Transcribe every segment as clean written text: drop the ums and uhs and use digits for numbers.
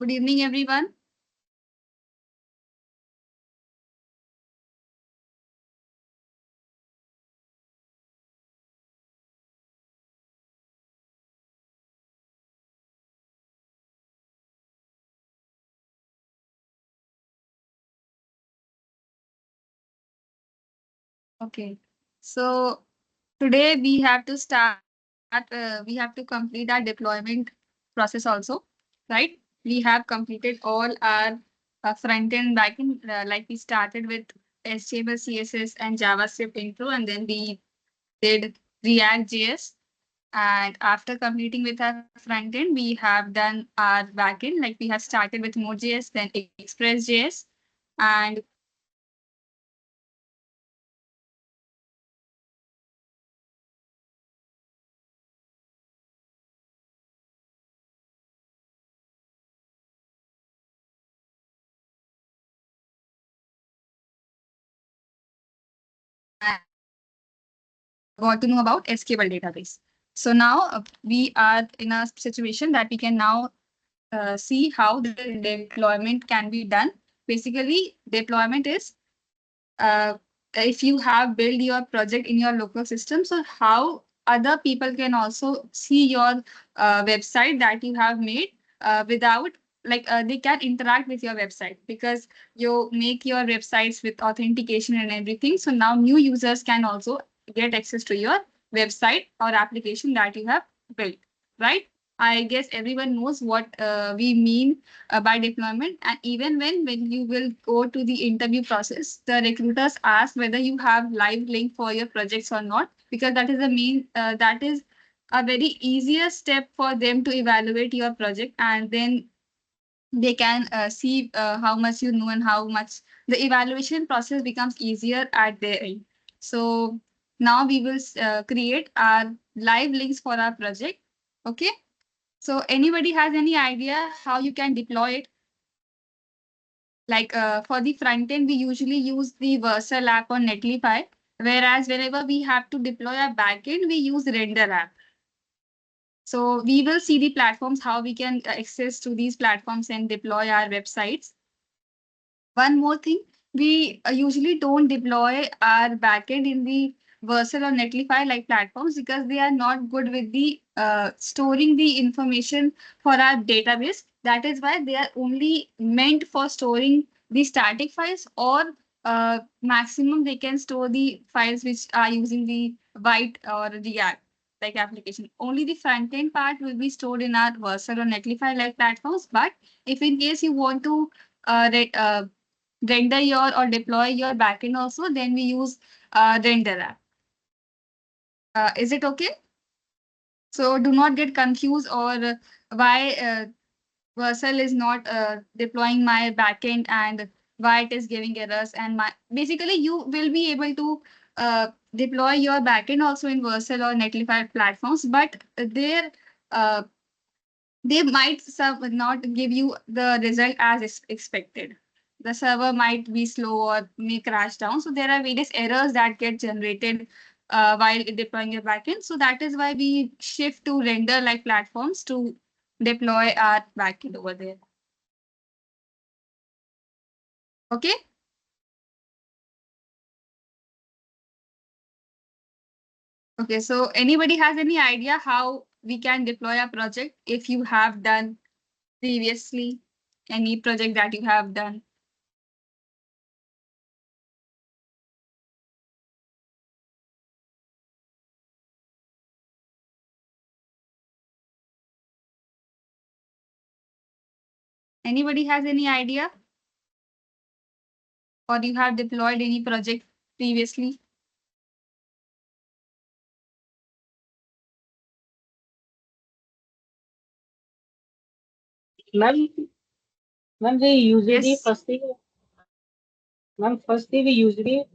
Good evening, everyone. Okay. So today we have to complete our deployment process also, right? We have completed all our front end, back end, like we started with HTML, CSS, and JavaScript intro, and then we did React JS. And after completing with our front end, we have done our back end, like we have started with Node.js, then Express.js, and got to know about SQL database. So now we are in a situation that we can now see how the deployment can be done. Basically, deployment is if you have built your project in your local system, so how other people can also see your website that you have made without they can interact with your website because you make your websites with authentication and everything. So now new users can also get access to your website or application that you have built, right? I guess everyone knows what we mean by deployment. And even when you will go to the interview process, the recruiters ask whether you have live link for your projects or not, because that is the main that is a very easier step for them to evaluate your project, and then they can see how much you know and how much the evaluation process becomes easier at their end. So now we will create our live links for our project. Okay. So anybody has any idea how you can deploy it? Like for the front end, we usually use the Versal app on Netlify, whereas whenever we have to deploy our backend, we use Render app. So we will see the platforms, how we can access to these platforms and deploy our websites. One more thing, we usually don't deploy our backend in the Versal or Netlify like platforms because they are not good with the storing the information for our database. That is why they are only meant for storing the static files, or maximum they can store the files which are using the White or React like application. Only the front end part will be stored in our Versal or Netlify like platforms. But if in case you want to render your or deploy your backend also, then we use render app. Is it okay? So do not get confused or why Versal is not deploying my backend and why it is giving errors. And my basically you will be able to deploy your backend also in Versal or Netlify platforms, but uh, they might not give you the result as expected. The server might be slow or may crash down. So there are various errors that get generated while deploying your backend. So that is why we shift to render like platforms to deploy our backend over there. Okay. Okay. So anybody has any idea how we can deploy a project if you have done previously any project that you have done? Anybody has any idea? Or you have deployed any project previously? Ma'am, ma'am, we usually Yes. firstly we usually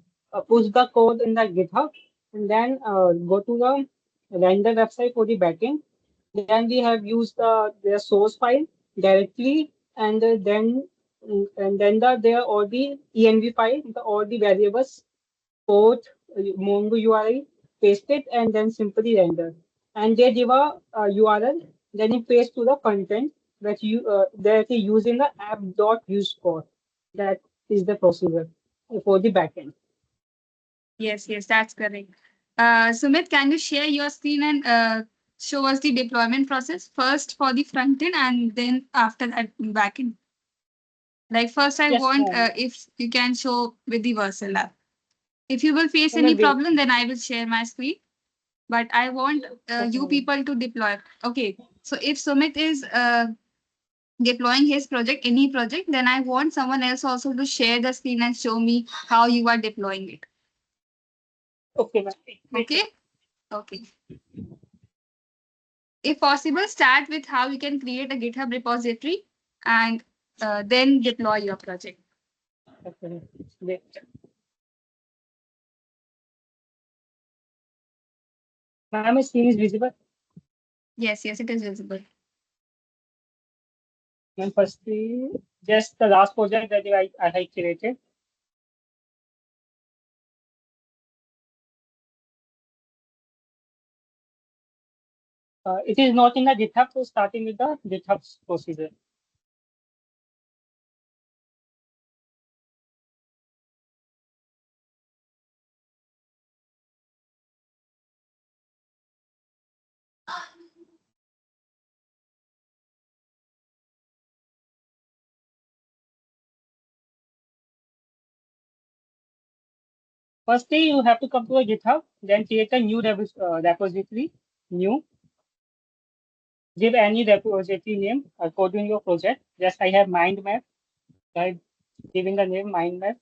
push the code in the GitHub and then go to the render website for the backend. Then we have used their source file directly, and then there all the env file, all the variables, port, Mongo URL, paste it, and then simply render. And they give a URL, then you paste to the content. that is used in the app dot use for. That is the procedure for the backend. Yes, yes, that's correct. Sumit, can you share your screen and show us the deployment process first for the front end and then after that back end? Like first, I Yes, want if you can show with the Vercel app. If you will face any ma'am, problem, then I will share my screen. But I want okay, you ma'am. people to deploy. Okay. So if Sumit is deploying his project, any project, then I want someone else also to share the screen and show me how you are deploying it. Okay, ma'am. Wait, Okay. Okay. If possible, start with how you can create a GitHub repository and then deploy your project. okay, wait. Ma'am, my screen is visible. Yes, yes, it is visible. And firstly, just the last project that I had created. It is not in the GitHub, so starting with the GitHub procedure. Firstly, you have to come to a GitHub, then create a new repository, new, give any repository name according to your project. Just I have mind map, by giving the name mind map.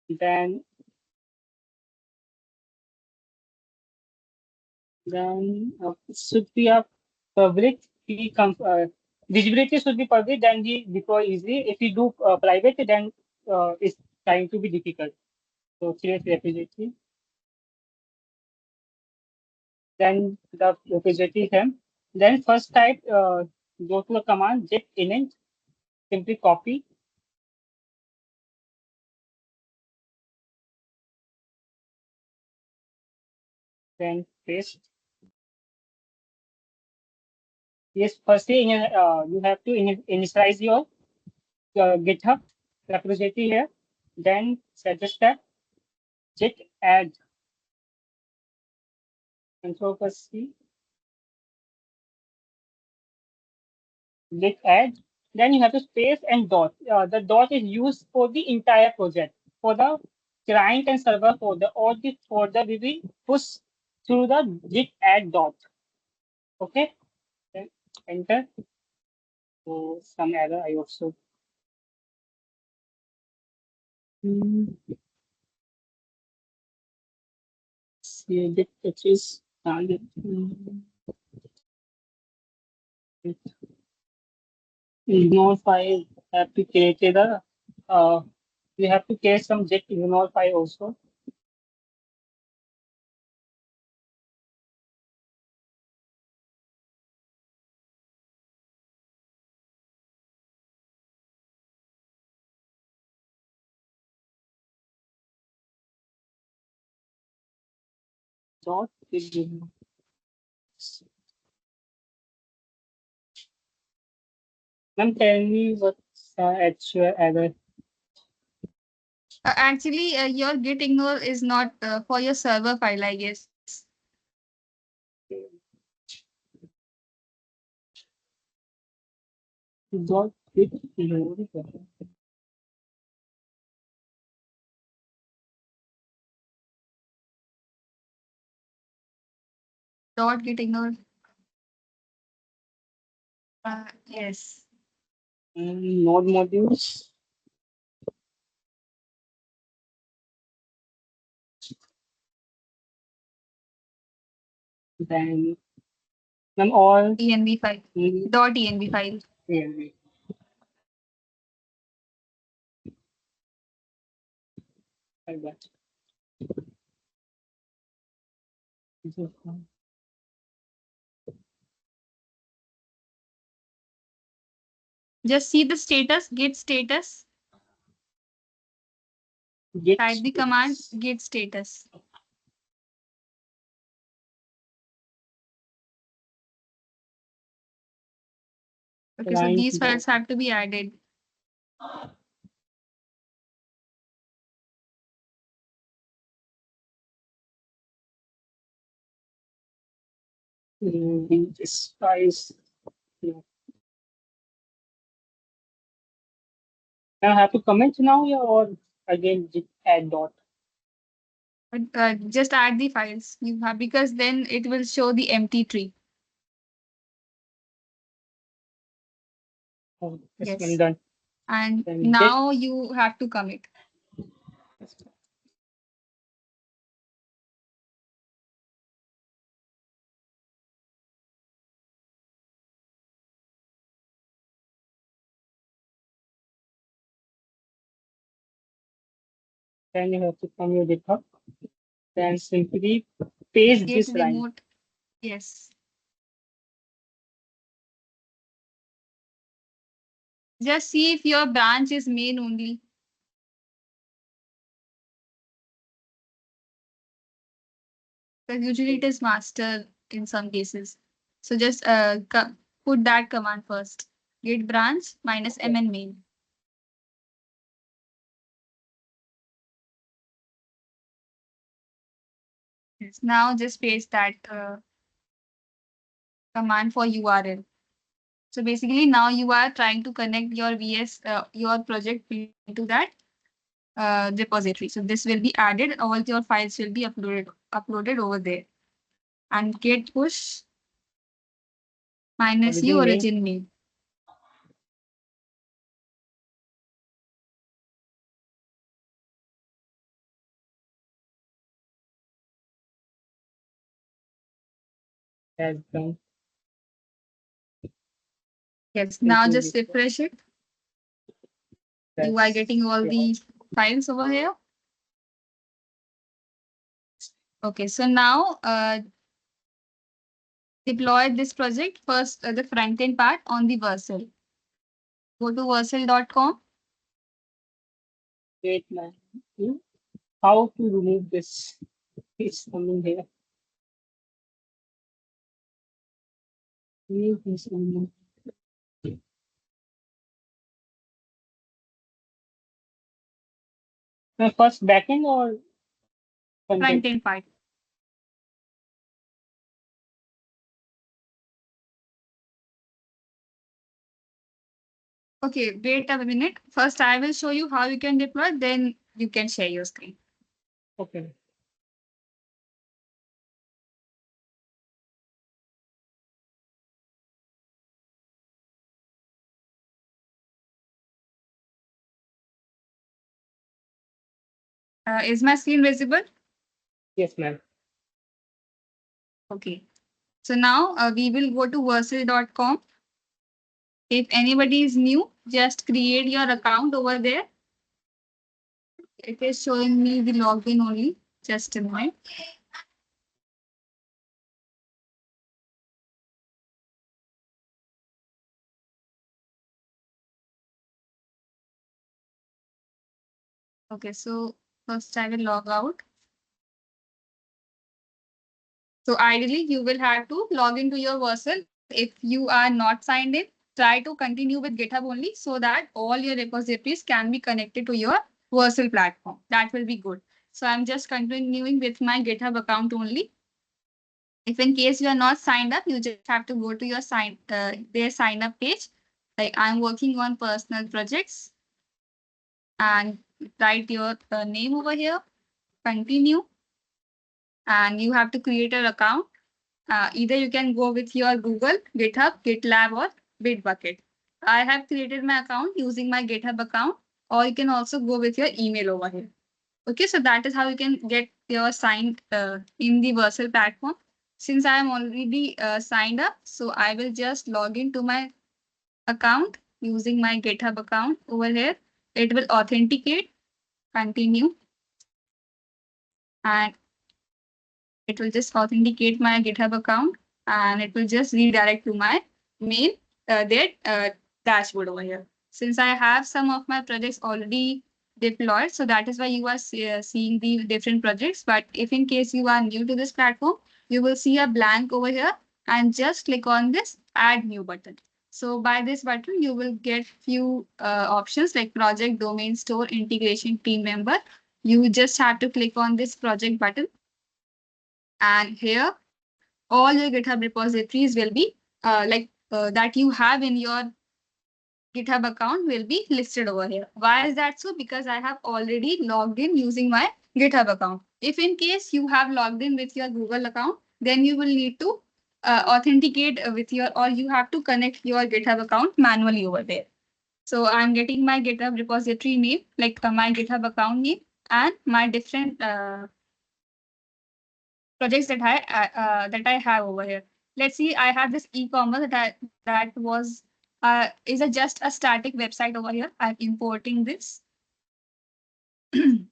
Then, it should be a public key. Visibility should be public, then we deploy easily. If you do private, then it's trying to be difficult. So create repository. Then the repository name. Then first type, go to a command git init, simply copy, then paste. Yes, firstly, you have to initialize your GitHub repository here. Then set the step, git add, control plus C, git add. Then you have to space and dot. The dot is used for the entire project. For the client and server folder, all the folder will be pushed through the git add dot. Okay, then enter. So some error I also. Hmm, see git patches target. Ignore file have to create the we have to create some jet ignore file also. Dot ignore. Ma'am, tell me what's actual error. Actually, your git ignore is not for your server file, I guess. Dot git ignore. Dot git ignore. Yes. Node modules. Then ma'am all env file. mm, Dot env file. yeah, like that. Just see the status, git status. Git Type the command status. git status. Okay, so client these files have to be added. this size. Yeah. I have to comment now, yeah, or again add dot. But just add the files you have because then it will show the empty tree. Oh, this one Yes. done. And Then this. now you have to commit. Then you have to come your GitHub. Then simply paste Git this line. remote. Yes. Just see if your branch is main only. Because usually it is master in some cases. So just put that command first. Git branch minus Okay. mn main. Yes. Now just paste that command for URL. So basically now you are trying to connect your your project into that repository. So this will be added. All your files will be uploaded over there. And git push minus u Origin main. origin main. Has done. Yes. Now Simply just refresh. refresh it. You are That's getting all yeah. the files over here. Okay. So now deploy this project first, the front end part on the Vercel. Go to vercel.com. Wait, man. How to remove this? It's coming here. Remove this one. First backend or Front frontend? end part. Okay, wait a minute. First, I will show you how you can deploy, then you can share your screen. Okay. Is my screen visible? Yes, ma'am. Okay. So now we will go to vercel.com. If anybody is new, just create your account over there. It is showing me the login only. Just a minute. Okay, so first I will log out. So ideally, you will have to log into your Vercel. If you are not signed in, try to continue with GitHub only so that all your repositories can be connected to your Vercel platform. That will be good. So I'm just continuing with my GitHub account only. If in case you are not signed up, you just have to go to your their sign up page. Like I'm working on personal projects and write your name over here, continue, and you have to create an account. Either you can go with your Google, GitHub, GitLab, or Bitbucket. I have created my account using my GitHub account, or you can also go with your email over here. Okay, so that is how you can get your signed in the Vercel platform. Since I am already signed up, so I will just log into my account using my GitHub account over here. It will authenticate, continue, and it will just authenticate my GitHub account and it will just redirect to my main their dashboard over here. Since I have some of my projects already deployed, so that is why you are seeing the different projects. But if in case you are new to this platform, you will see a blank over here and just click on this add new button. So by this button, you will get few options like project, domain, store, integration, team member. You just have to click on this project button, and here all your GitHub repositories will be that you have in your GitHub account will be listed over here. Why is that so? Because I have already logged in using my GitHub account. If in case you have logged in with your Google account, then you will need to authenticate with your, or you have to connect your GitHub account manually over there. So I'm getting my GitHub repository name, like my GitHub account name, and my different projects that I have over here. Let's see, I have this e-commerce that was is a just a static website over here. I'm importing this.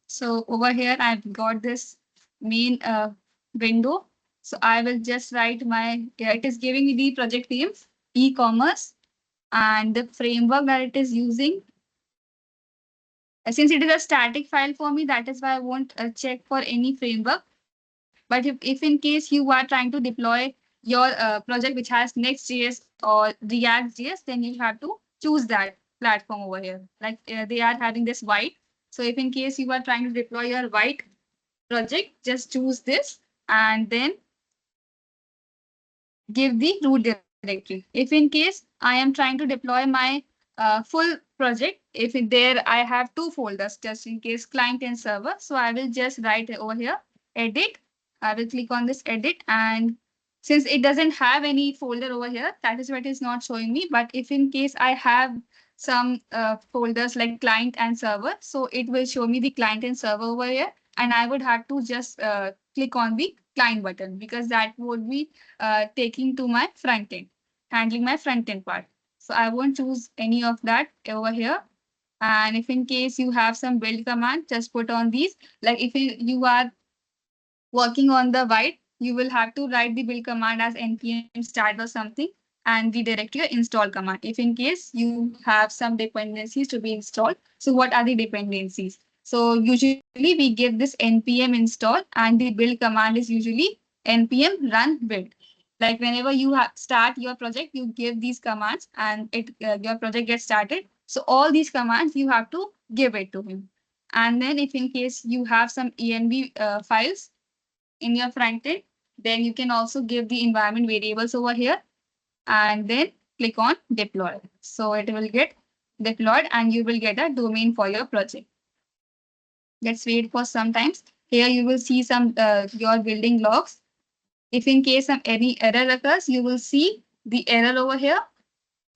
So over here, I've got this main window. So I will just write my, yeah, it is giving me the project name, e-commerce, and the framework that it is using. Since it is a static file for me, that is why I won't check for any framework. But if in case you are trying to deploy your project which has Next.js or React.js, then you have to choose that platform over here. Like they are having this white. So if in case you are trying to deploy your white project, just choose this and then give the root directory. If in case I am trying to deploy my full project, if there I have two folders just in case client and server. So I will just write over here, edit. I will click on this edit, and since it doesn't have any folder over here, that is what is not showing me. But if in case I have some folders like client and server, so it will show me the client and server over here. And I would have to just click on the client button because that would be taking to my front end, handling my front end part. So I won't choose any of that over here. And if in case you have some build command, just put on these. Like if you are working on the white, you will have to write the build command as npm start or something and redirect your install command. If in case you have some dependencies to be installed, so what are the dependencies? So usually we give this npm install and the build command is usually npm run build. Like whenever you start your project, you give these commands and your project gets started. So all these commands you have to give it to him. And then if in case you have some env files in your front end, then you can also give the environment variables over here and then click on deploy. So it will get deployed and you will get a domain for your project. Let's wait for some times. Here you will see some your building logs. If in case of any error occurs, you will see the error over here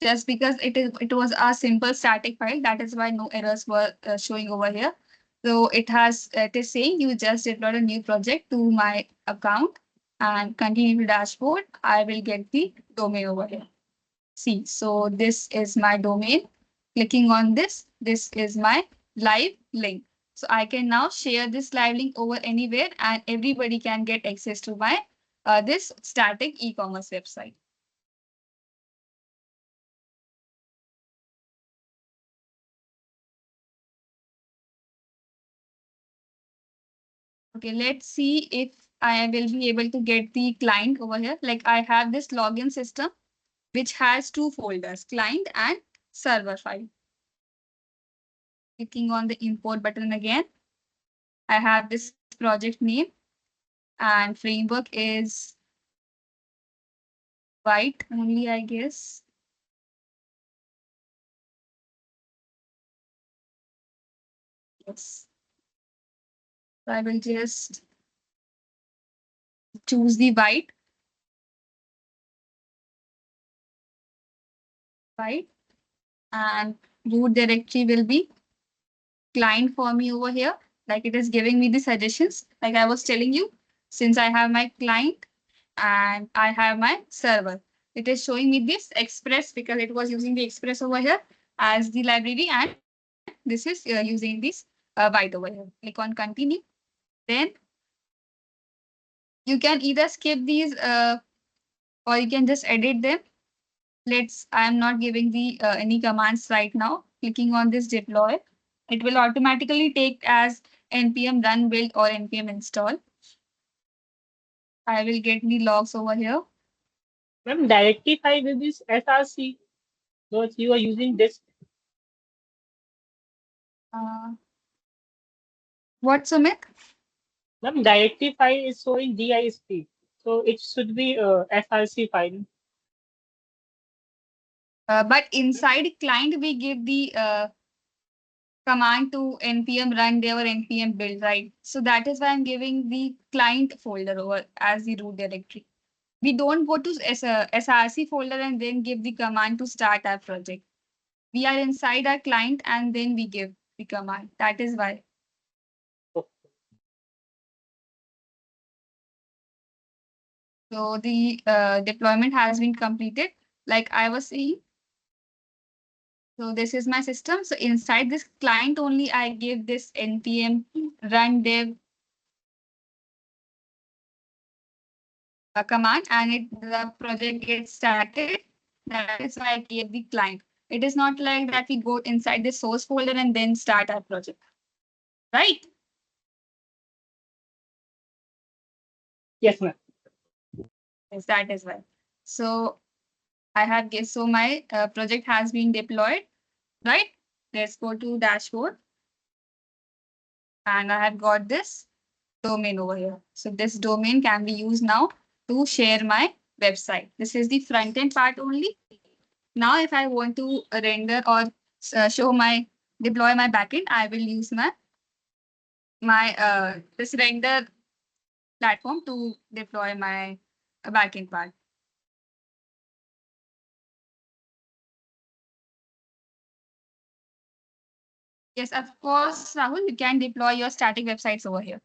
just because it was a simple static file. That is why no errors were showing over here. So it is saying you just deployed a new project to my account and continue to dashboard. I will get the domain over here. See, so this is my domain. Clicking on this is my live link. So I can now share this live link over anywhere and everybody can get access to my this static e-commerce website. Okay, let's see if I will be able to get the client over here. Like I have this login system, which has two folders, client and server file. Clicking on the import button again. I have this project name and framework is white only, I guess. Yes. So I will just choose the white, and root directory will be client for me over here. Like it is giving me the suggestions. Like I was telling you, since I have my client and I have my server, it is showing me this Express because it was using the Express over here as the library, and this is using this byte over here. Click on continue. Then you can either skip these or you can just edit them. I am not giving the any commands right now. Clicking on this deploy, it will automatically take as npm run build or npm install. I will get the logs over here. Ma'am, directory file will be src. So if you are using this, Uh, what, Sumit? the directive file is showing DISP. So it should be SRC file. But inside client, we give the command to npm run dev or npm build, right? So that is why I'm giving the client folder over as the root directory. We don't go to src folder and then give the command to start our project. We are inside our client and then we give the command. That is why. So the deployment has been completed. Like I was saying, so this is my system. So inside this client only, I give this npm run dev command and the project gets started. That is why I gave the client. It is not like that we go inside the source folder and then start our project, right? Yes, ma'am. Yes, that is why. So I have guessed. So my project has been deployed, right? Let's go to dashboard and I have got this domain over here. So this domain can be used now to share my website. This is the front end part only. Now, if I want to render or show my deploy my backend, I will use my this render platform to deploy my backend part. Yes, of course, Rahul, you can deploy your static websites over here.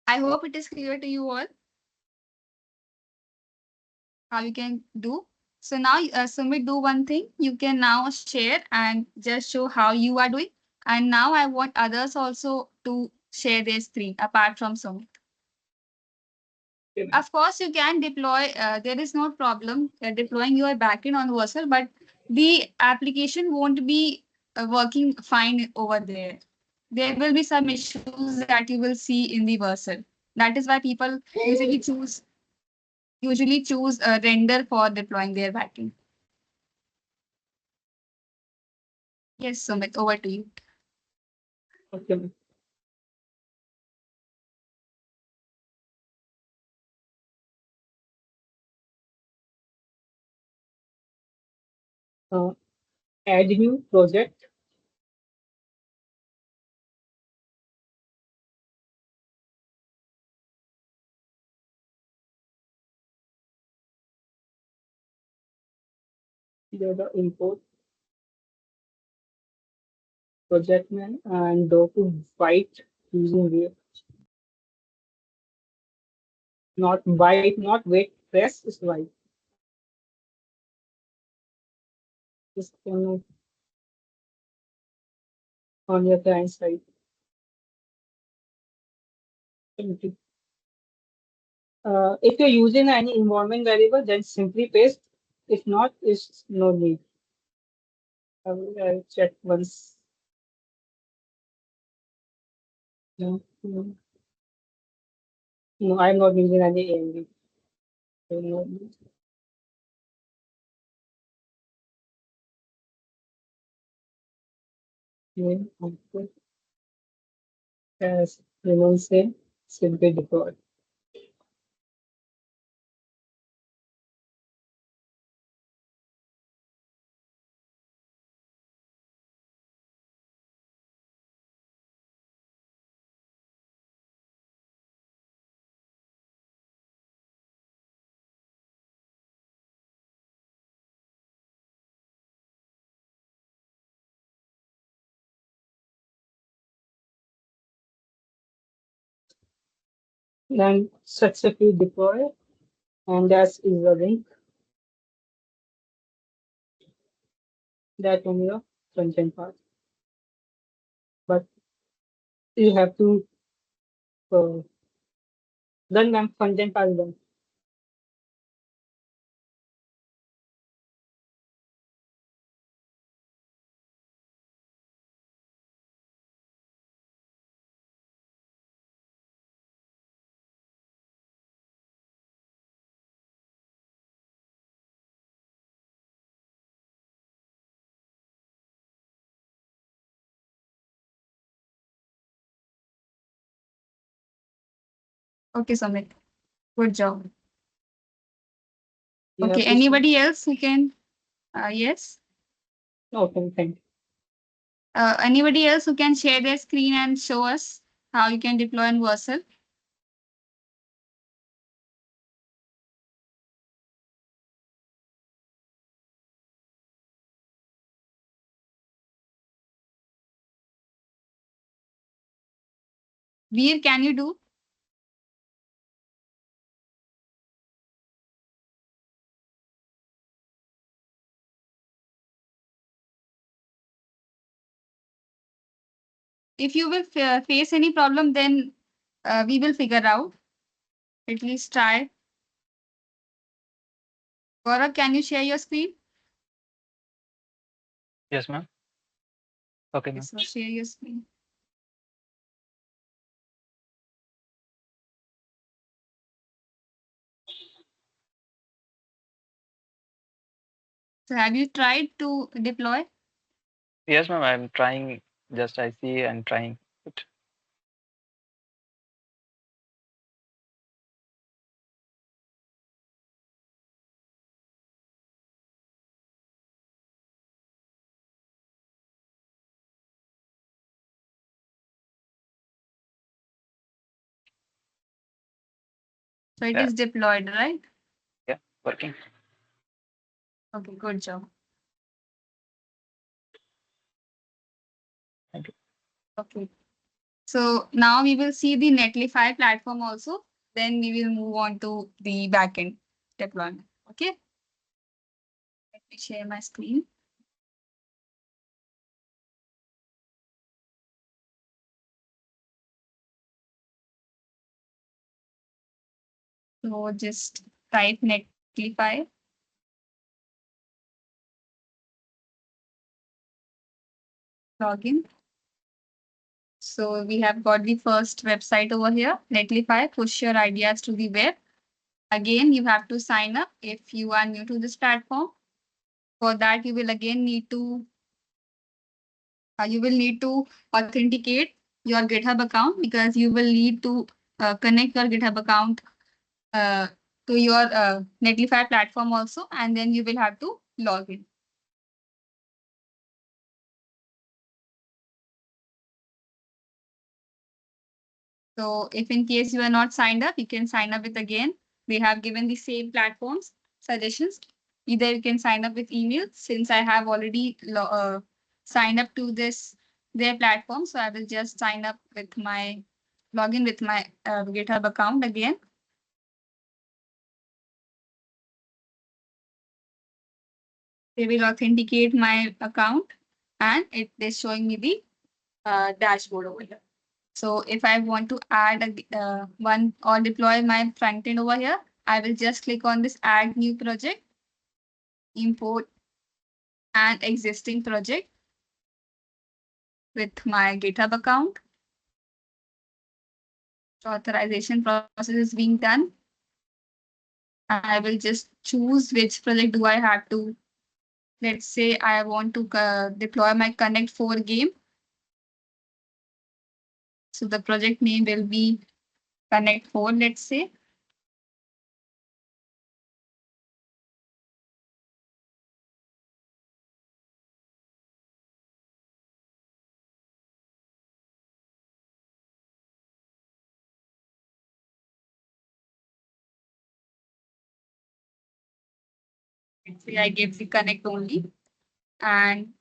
I hope it is clear to you all how you can do. So now, Sumit, do one thing. You can now share and just show how you are doing. And now I want others also to share their screen apart from Sumit. Okay, ma'am. Of course, you can deploy. There is no problem deploying your backend on Vercel, but the application won't be working fine over there. There will be some issues that you will see in the Vercel. That is why people usually choose a render for deploying their backend. Yes, Sumit, over to you. Okay, ma'am. Uh, Add new project. The import project man and go to white using the not white, not wait press is white. Just on your client side. Empty. If you're using any environment variable, then simply paste. If not, it's no need. I'll check once. No, no, no, I'm not using any AMD. So no need. Name output as remains same, simply deploy. Then successfully deploy, and that is the link that on your front-end part. But you have to uh, run them front-end part then. Okay, Sumit. Good job. Yeah, Okay, please. anybody else who can? Yes. Okay, thank you. Anybody else who can share their screen and show us how you can deploy in Vercel? Veer, can you do? If you will face any problem, then we will figure out. At least try. Gaurav, can you share your screen? Yes, ma'am. Okay, Okay, ma'am. so share your screen. So have you tried to deploy? Yes, ma'am. I'm trying. Just I see and trying it. So it Yeah, is deployed, right? yeah, working. Okay, good job. Thank you. Okay. So now we will see the Netlify platform also. Then we will move on to the backend deployment. Okay. Let me share my screen. So just type Netlify, login. So we have got the first website over here, Netlify, push your ideas to the web. Again, you have to sign up if you are new to this platform. For that, you will need to authenticate your GitHub account because you will need to connect your GitHub account uh, to your Netlify platform also, and then you will have to log in. So if in case you are not signed up, you can sign up with again. They have given the same platforms suggestions. Either you can sign up with email since I have already signed up to this their platform. So I will just sign up with my login with my GitHub account again. They will authenticate my account and it is showing me the dashboard over here. So if I want to add one or deploy my front end over here, I will just click on this add new project, import an existing project with my GitHub account. So authorization process is being done. I will just choose which project do I have to. Let's say I want to deploy my Connect 4 game. So the project name will be Connect 4, let's say. Let's say I give the connect only. And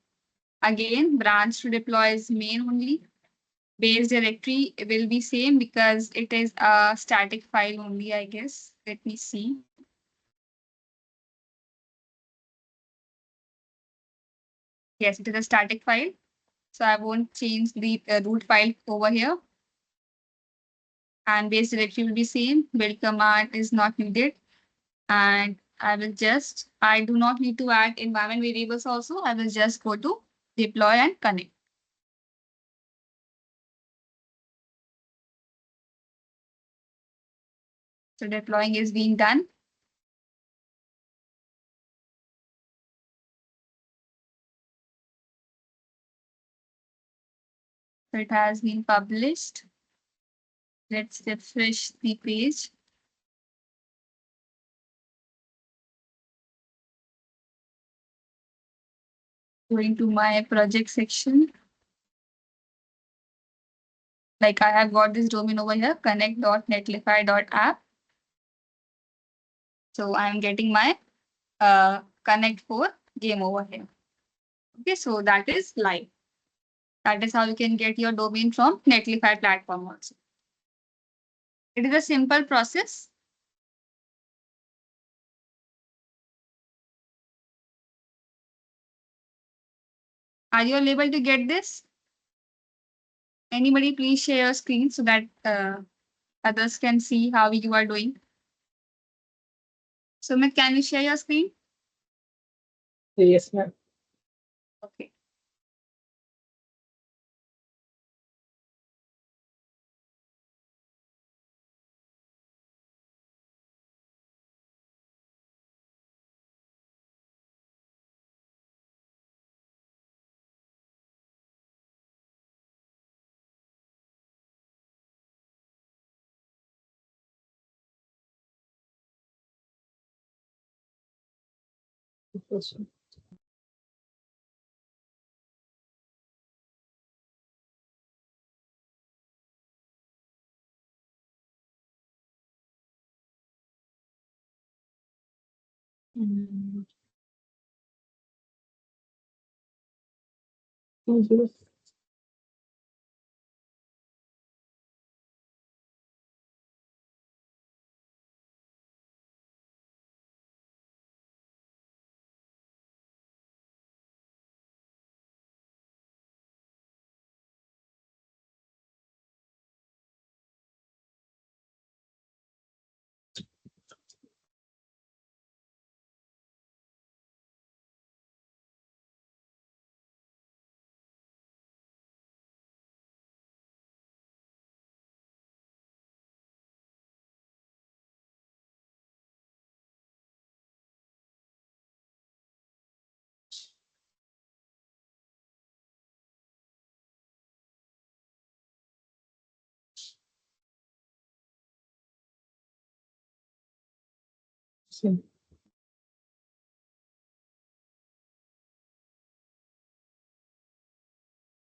again, branch to deploy is main only. Base directory will be same because it is a static file only, I guess. Let me see. Yes, it is a static file. So I won't change the root file over here. And base directory will be same. Build command is not needed. And I do not need to add environment variables also. I will just go to deploy and connect. So deploying is being done. So it has been published. Let's refresh the page. Going to my project section. Like I have got this domain over here, connect.netlify.app. So I'm getting my Connect 4 game over here. Okay, so that is live. That is how you can get your domain from Netlify platform also. It is a simple process. Are you all able to get this? Anybody please share your screen so that others can see how you are doing. Sumit, can you share your screen? Yes, ma'am. Okay. Yes, ma'am. Yes.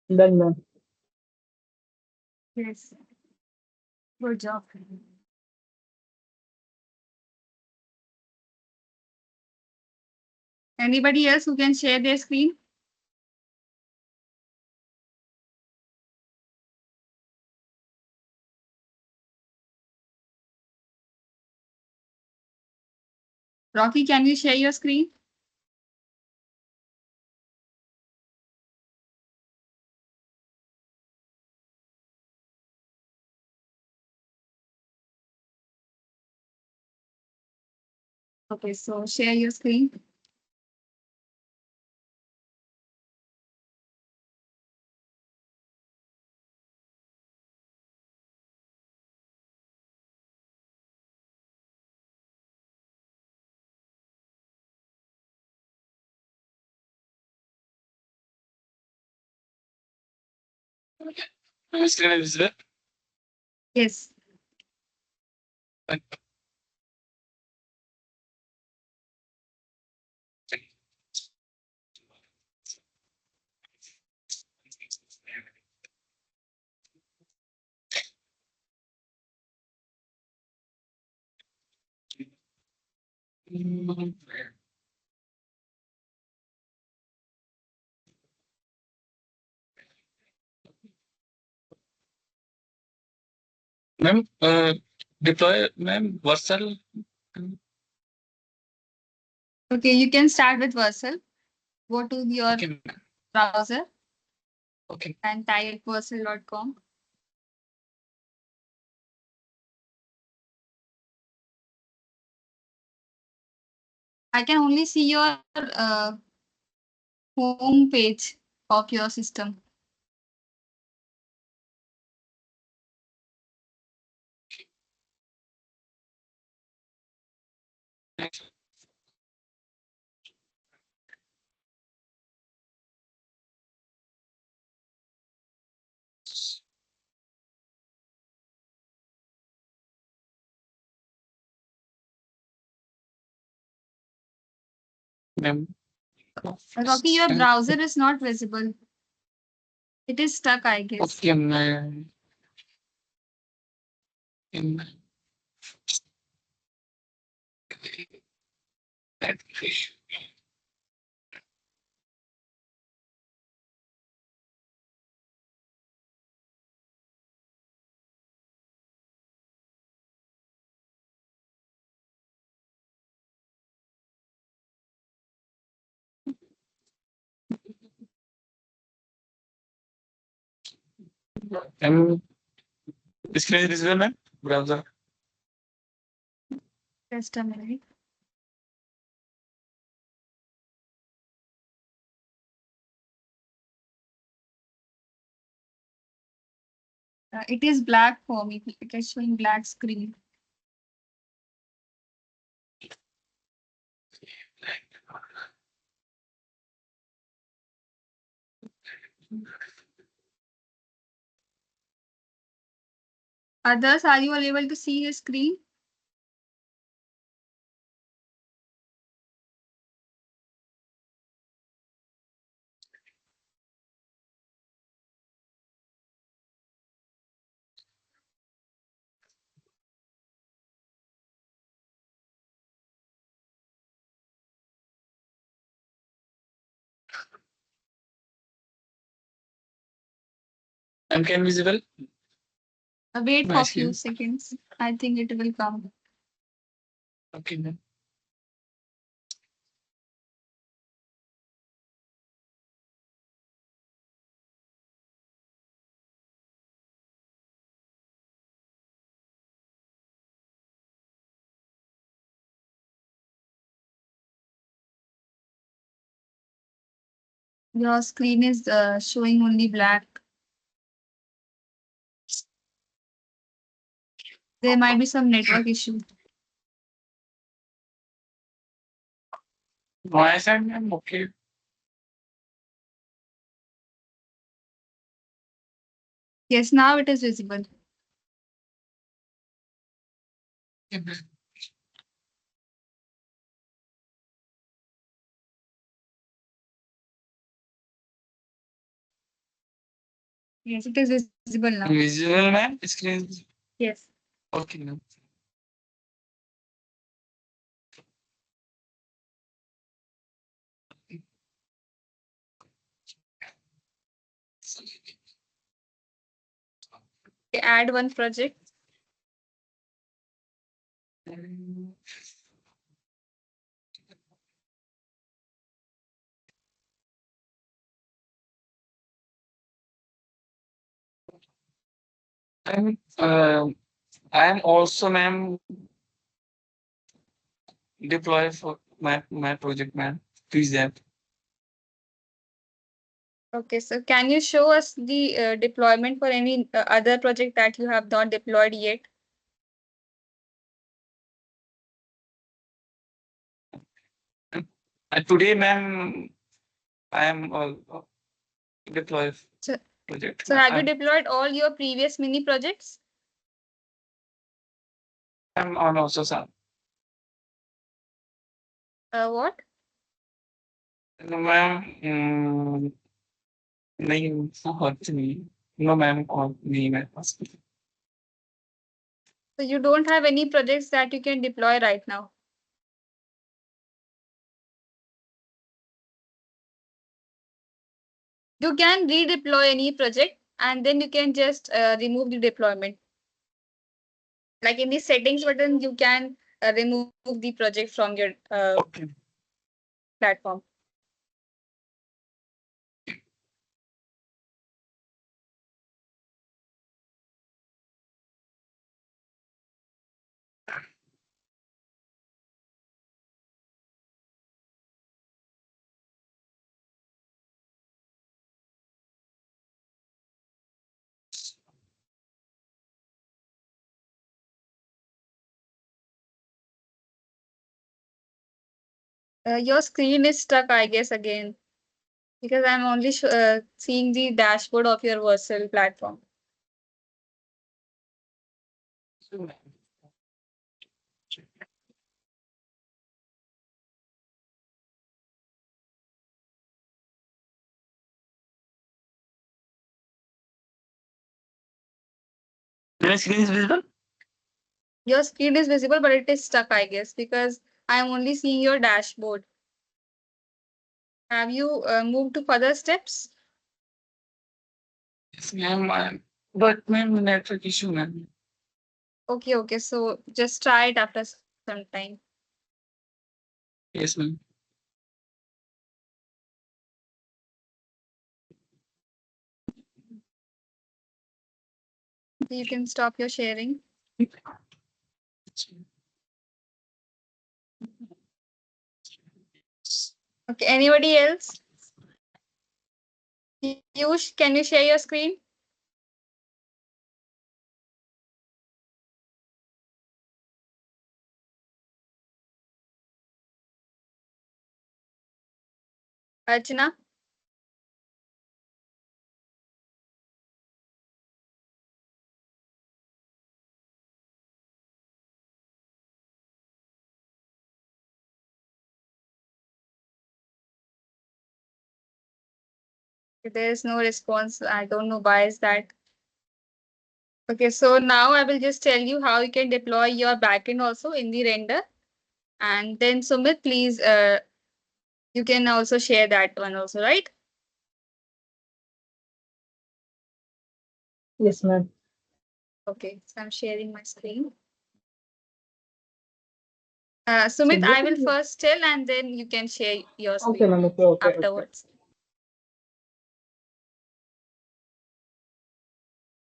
Done, ma'am. Yes. Good job. Anybody else who can share their screen? Rocky, can you share your screen? Okay, so share your screen. My screen is visible. Yes. Ma'am, deploy, ma'am, Varsal. Okay, you can start with Versal. Go to your Okay, ma'am. browser Okay. and type versal.com. I can only see your home page of your system. ma'am. Rocky, your browser is not visible. It is stuck, I guess. Okay, ma'am. Okay, ma'am. Ma'am, screen is visible, ma'am. Browser. Just a minute. It is black for me. It is showing black screen. Others, are you able to see your screen? Ma'am, can visible? Wait for My a few screen. seconds. I think it will come. Okay, ma'am. Your screen is showing only black. There might be some network issue. My side, ma'am. Okay. Yes, now it is visible. Okay, ma'am. Yes, it is visible now. Visual, ma'am. Screen. Yes. Okay, ma'am. Add one project. I'm, I'm also, ma'am, deploy for my project, ma'am. Please, that. Okay, so can you show us the deployment for any other project that you have not deployed yet? Today, ma'am, I am deploy So, project. so have you deployed all your previous mini projects? I'm on also, sir. What? No, ma'am. नहीं hot नहीं no ma'am call नहीं मेरे पास So you don't have any projects that you can deploy right now. You can redeploy any project and then you can just remove the deployment. Like in the settings button, you can remove the project from your okay. platform. Your screen is stuck, I guess, again, because I'm only seeing the dashboard of your Vercel platform. My screen is visible? Your screen is visible, but it is stuck, I guess, because I am only seeing your dashboard. Have you moved to further steps? Yes, ma'am. But ma'am, network issue, ma'am. Okay. So just try it after some time. Yes, ma'am. You can stop your sharing. Okay. Anybody else? Piyush, can you share your screen? Archana? There is no response. I don't know why is that. Okay, so now I will just tell you how you can deploy your backend also in the render. And then Sumit, please, you can also share that one also, right? Yes, ma'am. Okay, so I'm sharing my screen. So Sumit, I will first tell and then you can share your okay, screen ma'am. Okay. afterwards.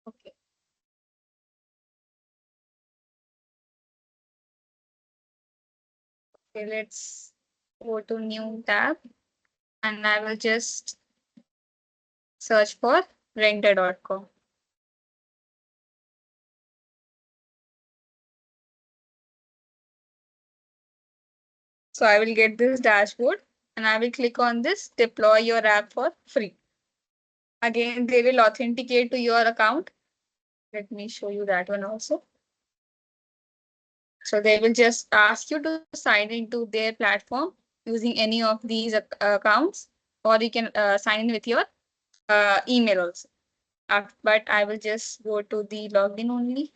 Okay. Okay, let's go to new tab and I will just search for render.com. So I will get this dashboard and I will click on this deploy your app for free. Again, they will authenticate to your account. Let me show you that one also. So they will just ask you to sign into their platform using any of these accounts, or you can sign in with your email also. But I will just go to the login only.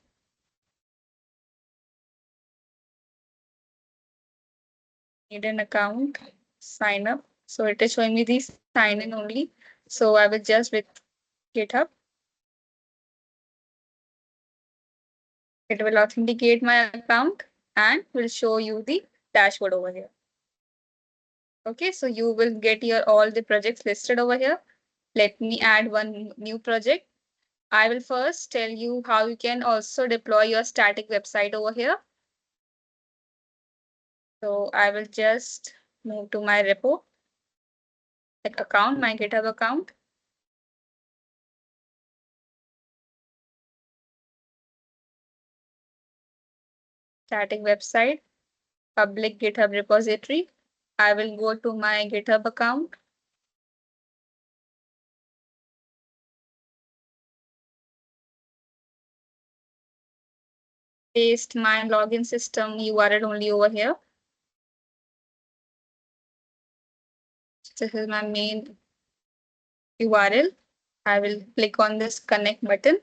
Need an account, sign up. So it is showing me the sign in only. So I will just with GitHub. It will authenticate my account and will show you the dashboard over here. Okay, so you will get your all the projects listed over here. Let me add one new project. I will first tell you how you can also deploy your static website over here. So I will just move to my repo, like account, my GitHub account. Static website, public GitHub repository. I will go to my GitHub account. Paste my login system URL only over here. This is my main URL. I will click on this connect button.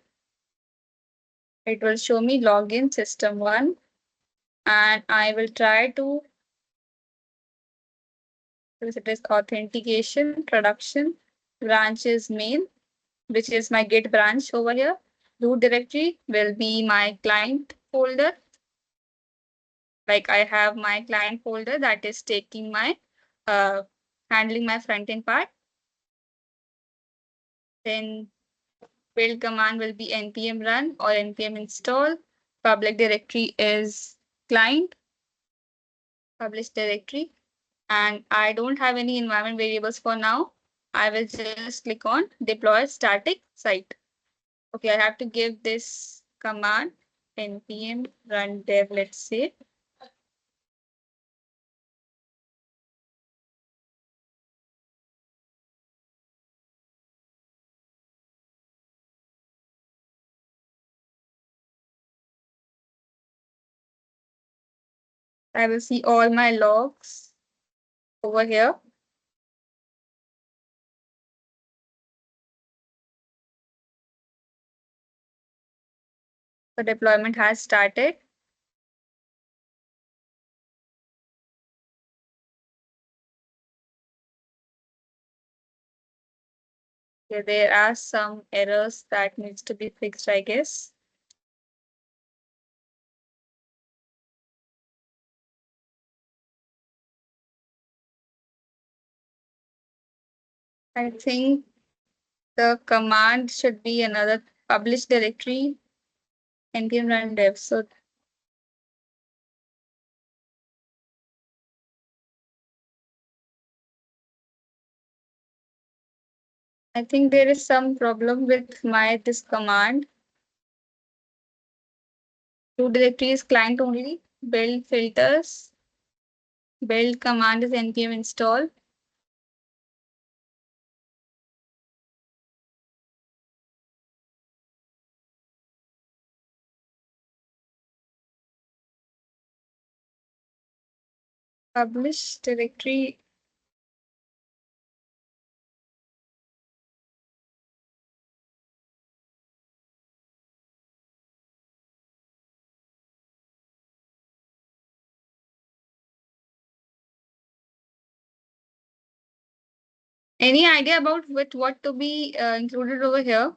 It will show me login system 1 and I will try to, it is authentication, production, branches main, which is my Git branch over here. Root directory will be my client folder. Like I have my client folder that is taking my, handling my front end part. Then build command will be npm run or npm install. Public directory is client, published directory. And I don't have any environment variables for now. I will just click on deploy static site. Okay, I have to give this command npm run dev, let's say. I will see all my logs over here. The deployment has started. Okay, there are some errors that needs to be fixed, I guess. I think the command should be another publish directory npm run dev. So I think there is some problem with this command. Root directory is client only. Build filters. Build command is npm install. Publish directory. Any idea about what to be included over here?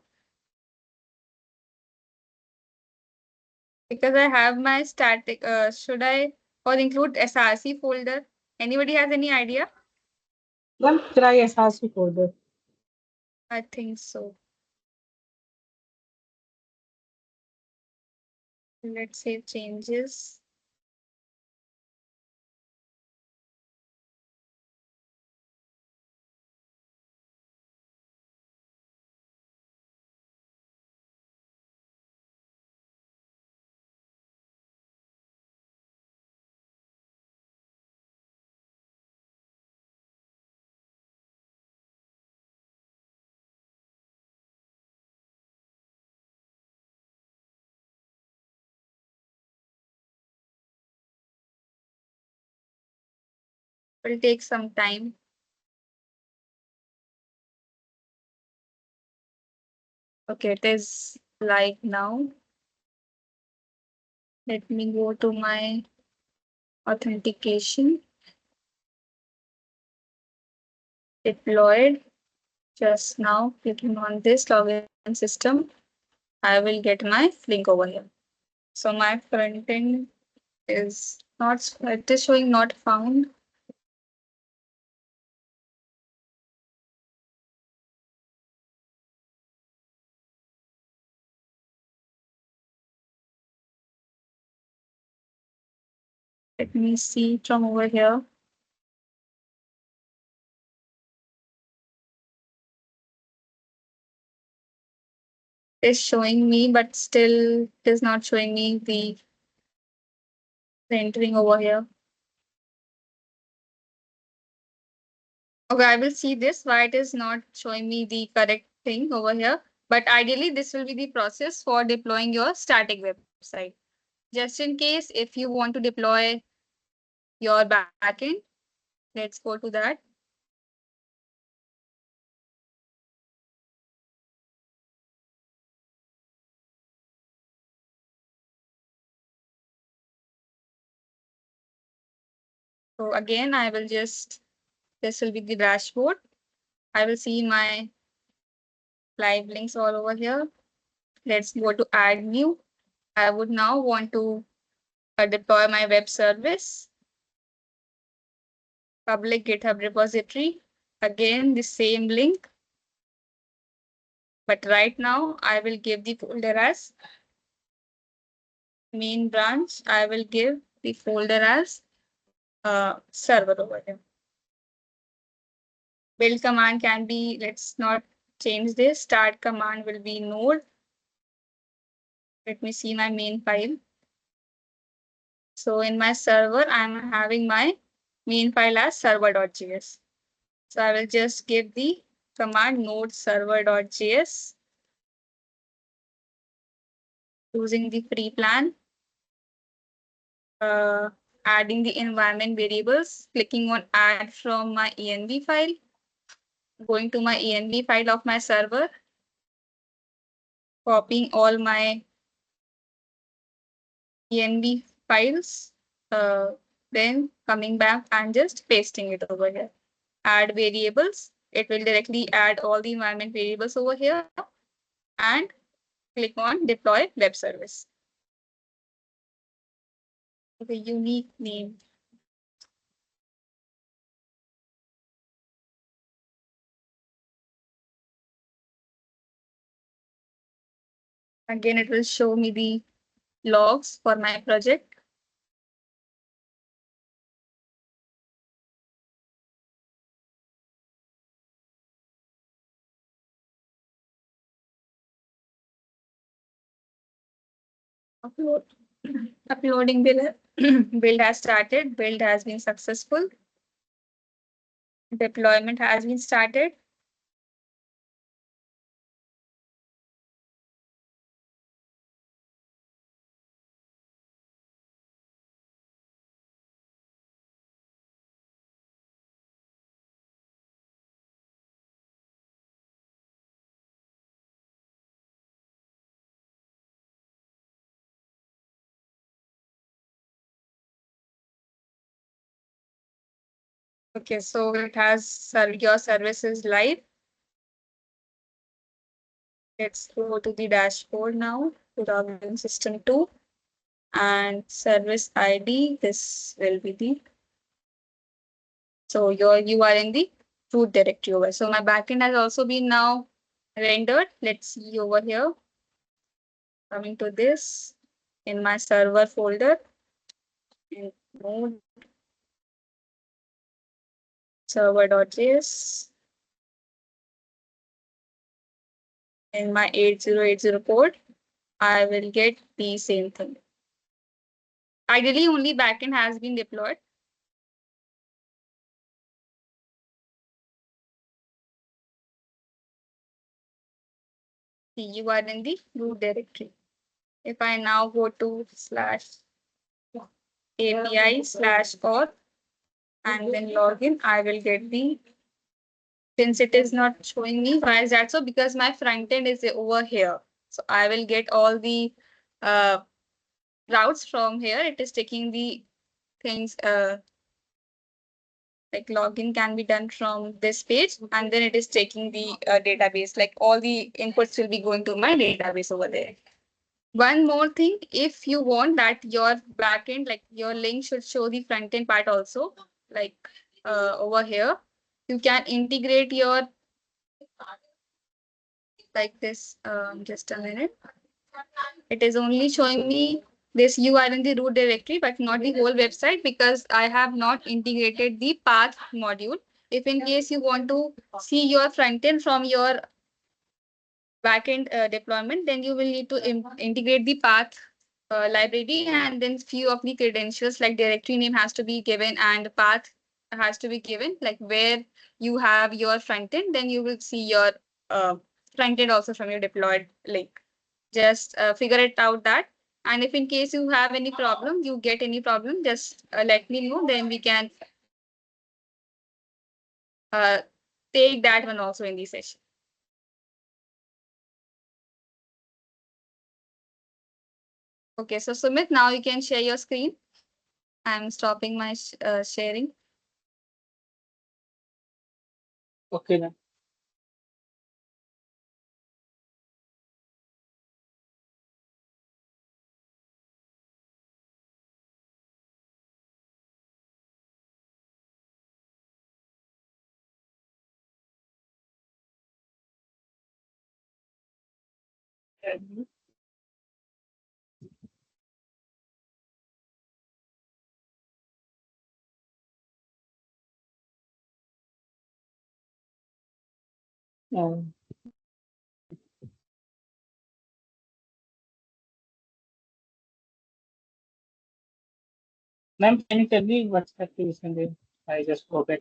Because I have my static, should I or include src folder? Anybody has any idea? Then try SRC folder. I think so. Let's say changes. Will take some time. Okay, it is live now. Let me go to my authentication. Deployed. Just now clicking on this login system, I will get my link over here. So my front end is not, it is showing not found. Let me see from over here. It's showing me, but still it is not showing me the entering over here. Okay, I will see this, why it is not showing me the correct thing over here. But ideally, this will be the process for deploying your static website. Just in case, if you want to deploy your backend, let's go to that. So again, I will just, this will be the dashboard. I will see my live links all over here. Let's go to add new. I would now want to deploy my web service. Public GitHub repository. Again, the same link. But right now, I will give the folder as main branch. I will give the folder as server over here. Build command can be, let's not change this. Start command will be node. Let me see my main file. So in my server, I'm having my main file as server.js. So I will just give the command node server.js using the free plan. Adding the environment variables, clicking on add from my env file, going to my env file of my server, copying all my env files, then coming back and just pasting it over here. Add variables. It will directly add all the environment variables over here and click on deploy web service. The unique name. Again, it will show me the logs for my project. Upload. Uploading build. Build has started. Build has been successful. Deployment has been started. Okay, so it has your service is live. Let's go to the dashboard now to login system 2 and service ID. This will be the, so you are in the root directory over. So my backend has also been now rendered. Let's see over here. Coming to this in my server folder in node server.js. In my 8080 code, I will get the same thing. Ideally, only backend has been deployed. See, you are in the root directory. If I now go to /API/auth and then login, I will get the, since it is not showing me, why is that so? Because my front end is over here. So I will get all the routes from here. It is taking the things like login can be done from this page, and then it is taking the database, like all the inputs will be going to my database over there. One more thing, if you want that your backend, like your link should show the front end part also, like over here, you can integrate your, like this, just a minute. It is only showing me this you are in the root directory, but not the whole website because I have not integrated the path module. If in case you want to see your front end from your backend deployment, then you will need to integrate the path library, and then few of the credentials like directory name has to be given and path has to be given, like where you have your front end, then you will see your uh, front end also from your deployed link. Just figure it out that. And if in case you have any problem, you get any problem, just let me know, then we can uh, take that one also in the session. Okay, so Sumit, now you can share your screen. I'm stopping my sharing. Okay then. Um, Ma'am, can you tell me what's the application name? I just forgot.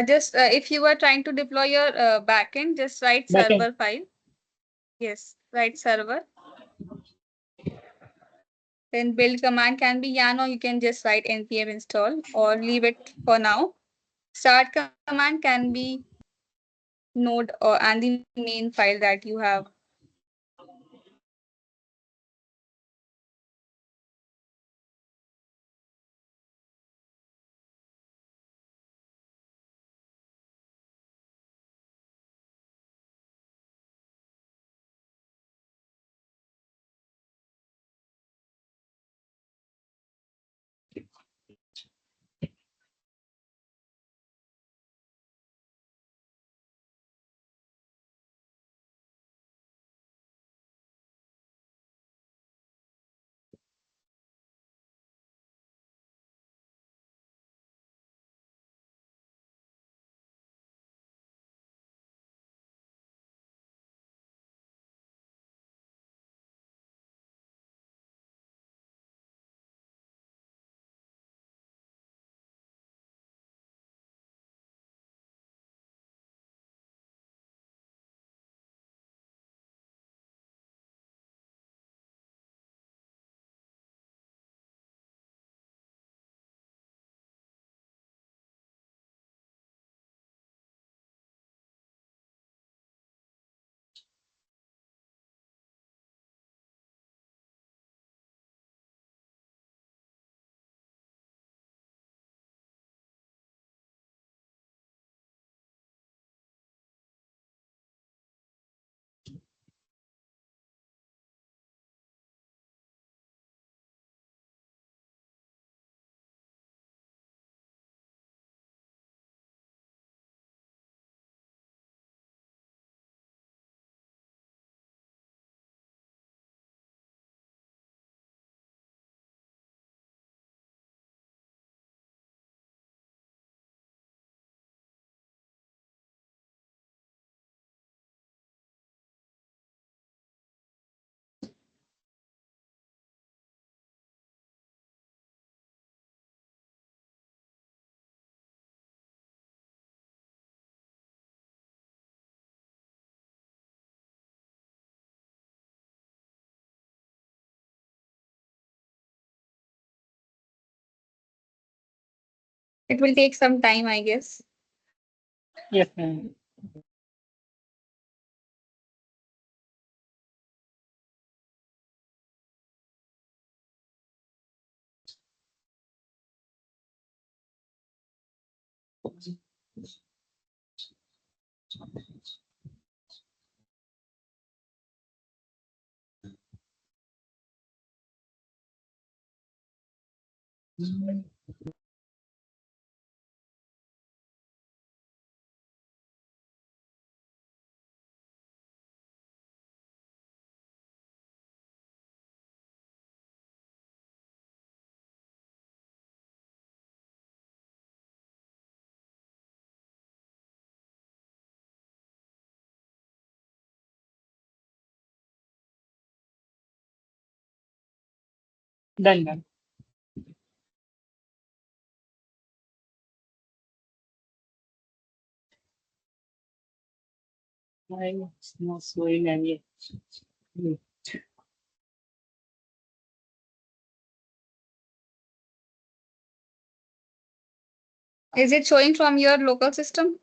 Just if you are trying to deploy your backend, just write Backend. server file. Yes, write server. Then build command can be yarn, or you can just write npm install or leave it for now. Start command can be node or and the main file that you have. It will take some time, I guess. Yes, ma'am. Done, ma'am. Why it's not showing any? Is it showing from your local system?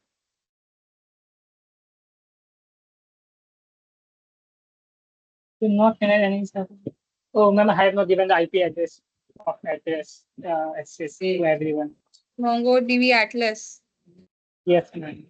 Do not connect any server. Oh, ma'am, I have not given the IP address of address access to everyone. MongoDB Atlas. Yes, ma'am.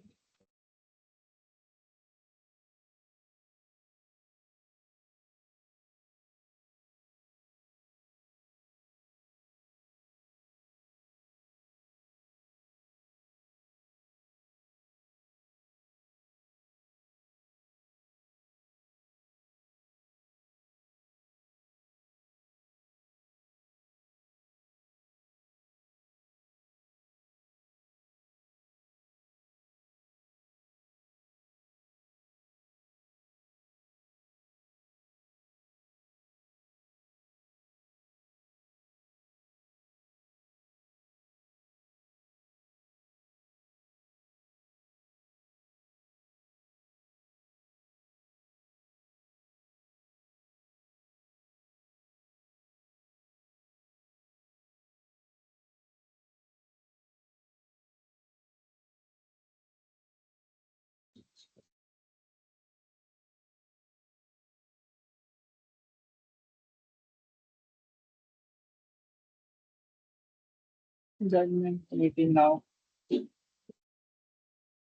Judgment meeting now.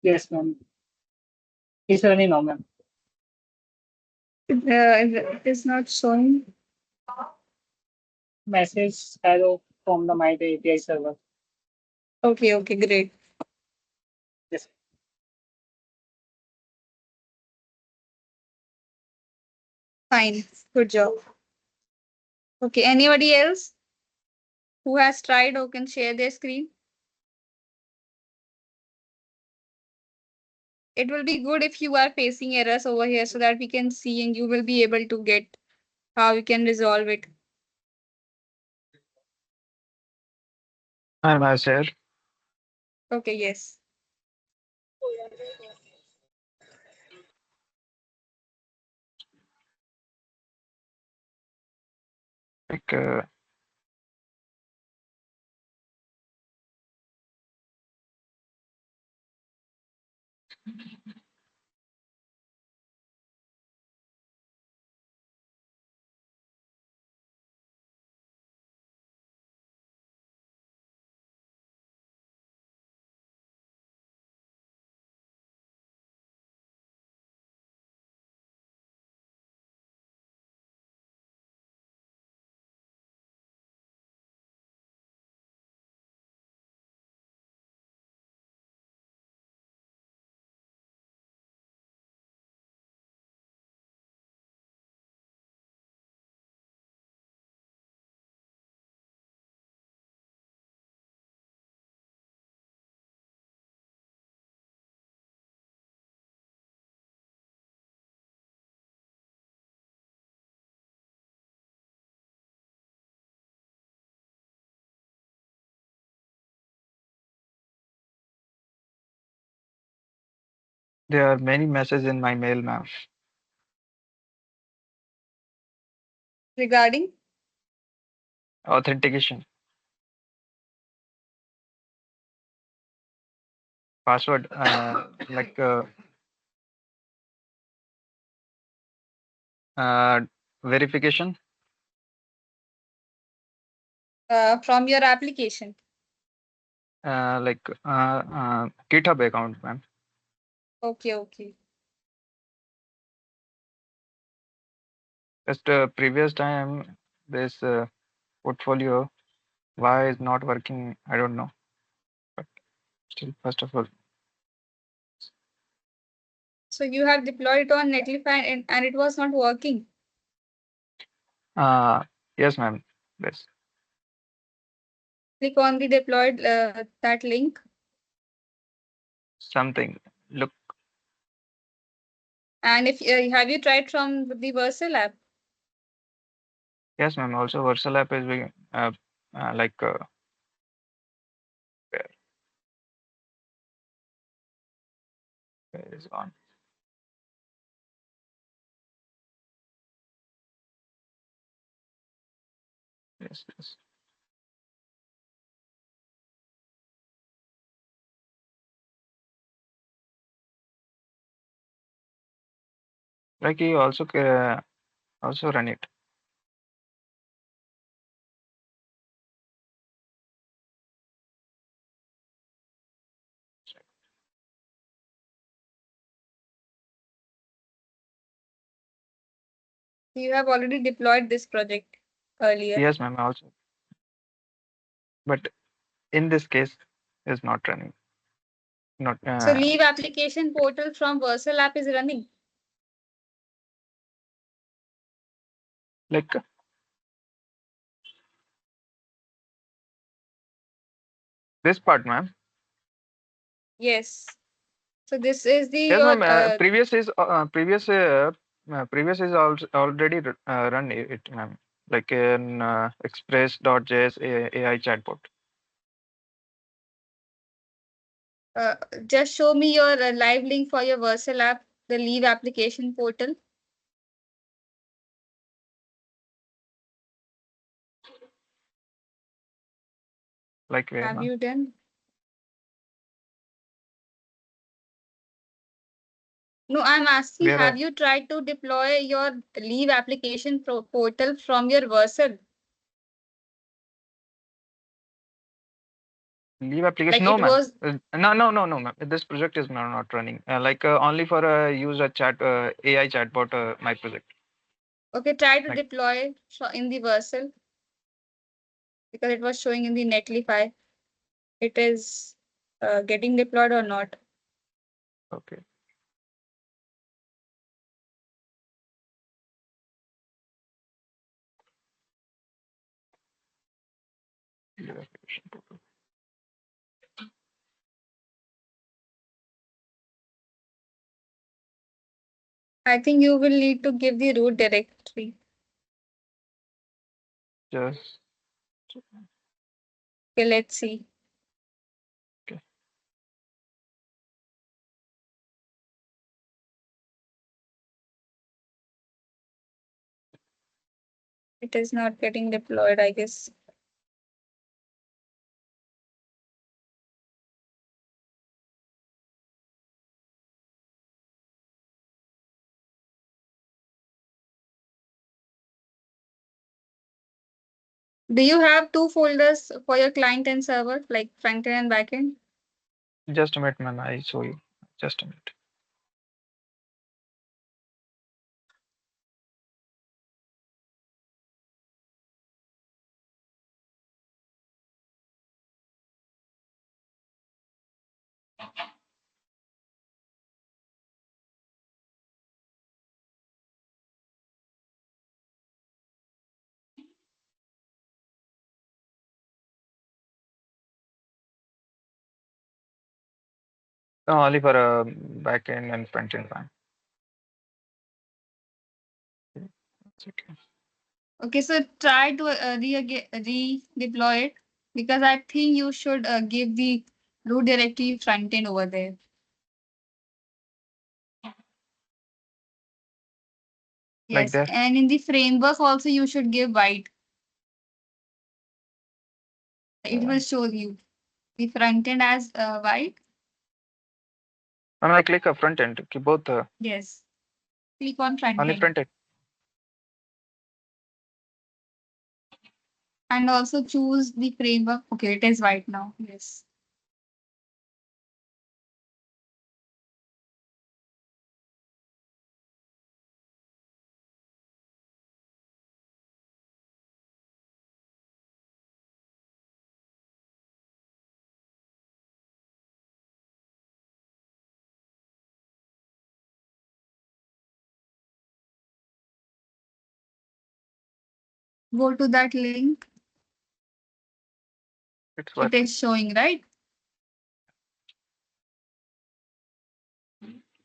Yes, ma'am. It's running now, ma'am. It is not showing. Message hello from the My API server. Okay, okay, great. Yes. Fine. Good job. Okay, anybody else who has tried or can share their screen? It will be good if you are facing errors over here so that we can see and you will be able to get how you can resolve it. I'm Asher. Okay, yes. Like, there are many messages in my mail, ma'am. Regarding? Authentication. password like uh, verification. From your application. Like GitHub account, ma'am. Okay, okay. Just previous time this portfolio why is not working? I don't know. But still, first of all, So you have deployed it on Netlify and it was not working. uh, yes, ma'am. Yes, Click on the deployed that link. something. Look, And if have you tried from the Vercel app? yes, ma'am. Also, Versal app is being like where, where is on? Yes, yes. Like you also run it. You have already deployed this project earlier. Yes, ma'am. Also, but in this case, is not running. Not So leave application portal from Vercel app is running. like this part, ma'am. Yes. So this is the Yes, your ma'am. Previous is also already run it, ma'am. Like in express.js AI chatbot. uh, just show me your live link for your Vercel app, the leave application portal. Like where, Have ma'am? you done? No, I'm asking, Where have you tried to deploy your leave application portal from your Vercel? leave application? Like No, it ma'am. was, No, ma'am. This project is not running. Like only for use a chat AI chatbot. My project. okay, try to Like deploy in the Vercel because it was showing in the Netlify. It is getting deployed or not. okay. Leave application portal. I think you will need to give the root directory. Just Okay, let's see. okay. It is not getting deployed, I guess. Do you have two folders for your client and server, like front end and back end? Just a minute, ma'am. I show you. Just a minute. No, only for back end and front end, ma'am. It's okay. Okay, so try to redeploy it because I think you should give the root directory front end over there. Like Yes, that. and in the framework also you should give white. It will show you the front end as white When I click a front end, both Yes. Click on front only end. front end. And also choose the framework. Okay, it is white now. Yes. Go to that link. It's It working. is showing, right?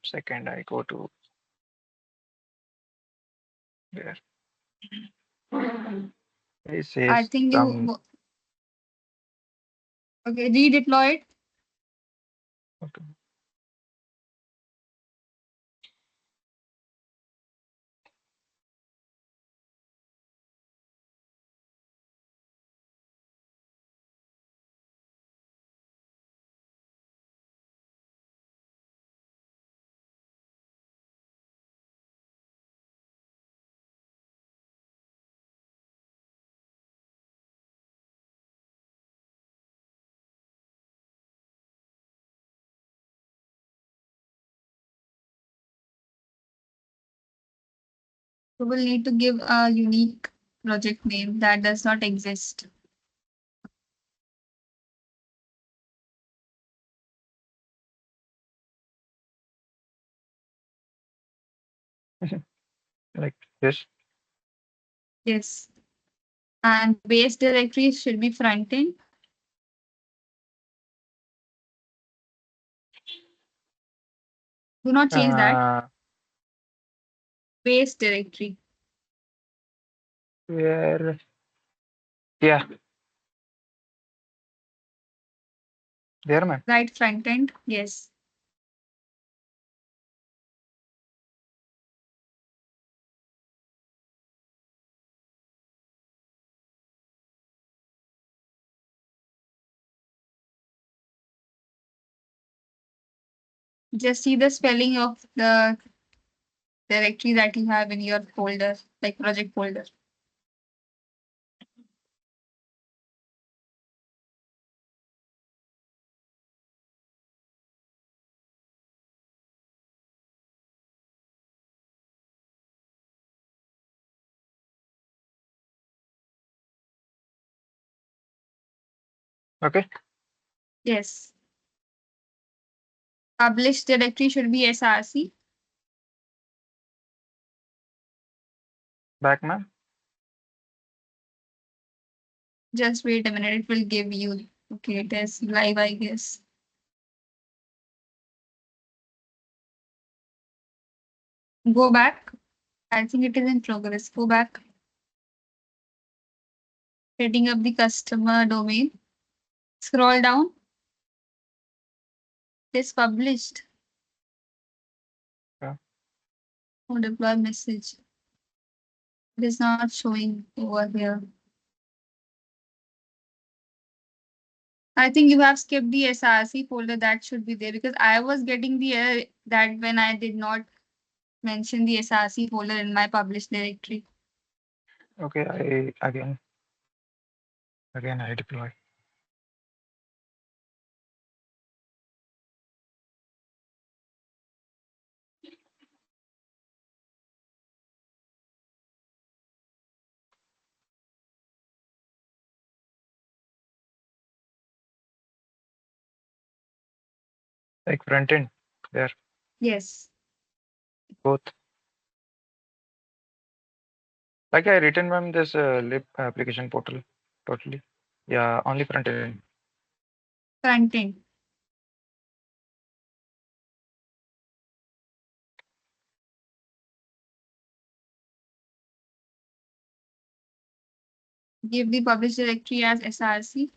Second, I go to there. It I says think some. you okay, redeploy it. Okay. You will need to give a unique project name that does not exist. Like this. Yes. And base directory should be front end. Do not change that. Uh, Base directory. where? Yeah, there, man. Right front end. Yes. Just see the spelling of the directory that you have in your folder, like project folder. Okay. Yes. Published directory should be src. Back, man. Just wait a minute, it will give you. Okay, it is live, I guess. Go back. I think it is in progress. Go back. Setting up the customer domain. Scroll down. It is published. Yeah. Oh, deploy message. It is not showing over here. I think you have skipped the src folder that should be there because I was getting the error that when I did not mention the src folder in my published directory. Okay. Again I deploy. Like front end. There. Yes. Both. Like I written, ma'am, this lib application portal. Totally. Yeah. Only front end. Front end. Give the published directory as src.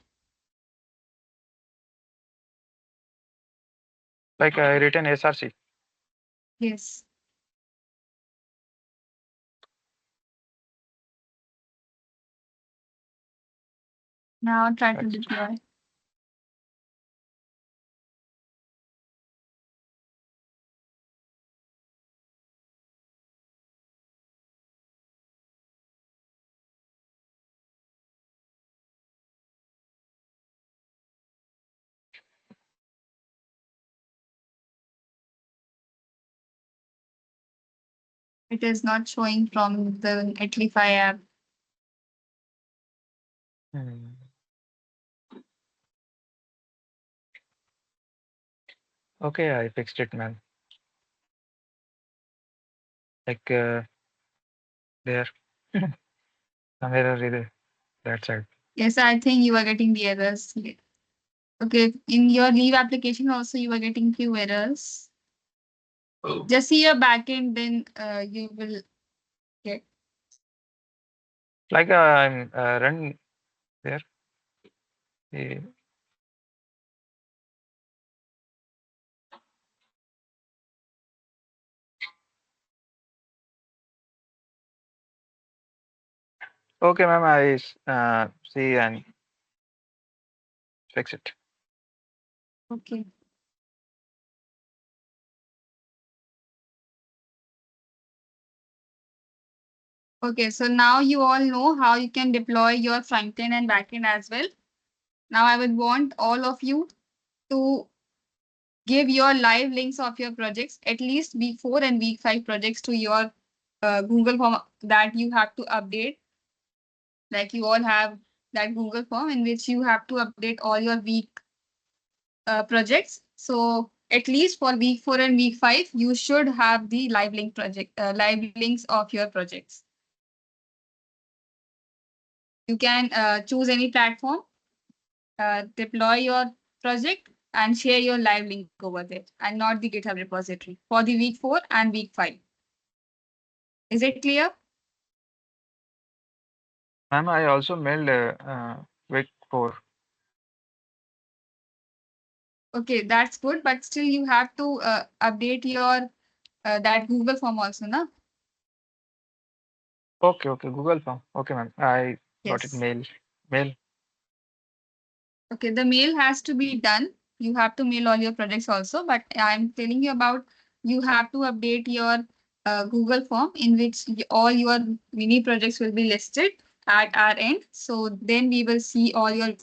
Like I written SRC. Yes. Now try to That's deploy. It is not showing from the Netlify app. Hmm. Okay, I fixed it, ma'am. Like there, somewhere or either that side. Yes, I think you are getting the errors. Okay, in your leave application also you are getting few errors. Just see your backend, then you will get. Like I'm run there. Eh, Okay, ma'am. I see and fix it. Okay. Okay, so now you all know how you can deploy your front end and back end as well. Now I would want all of you to give your live links of your projects, at least week 4 and week 5 projects to your Google form that you have to update. Like you all have that Google form in which you have to update all your week projects. So at least for week 4 and week 5, you should have the live links of your projects. You can choose any platform, deploy your project, and share your live link over there, and not the GitHub repository for the week 4 and week 5. Is it clear? Ma'am, I also mailed week 4. Okay, that's good, but still you have to update your that Google form also, na? Okay, okay. Google form. Okay, ma'am. I got it. Yes. Mail. Okay, the mail has to be done. You have to mail all your projects also, but I'm telling you about you have to update your Google form in which all your mini projects will be listed at our end. So then we will see all your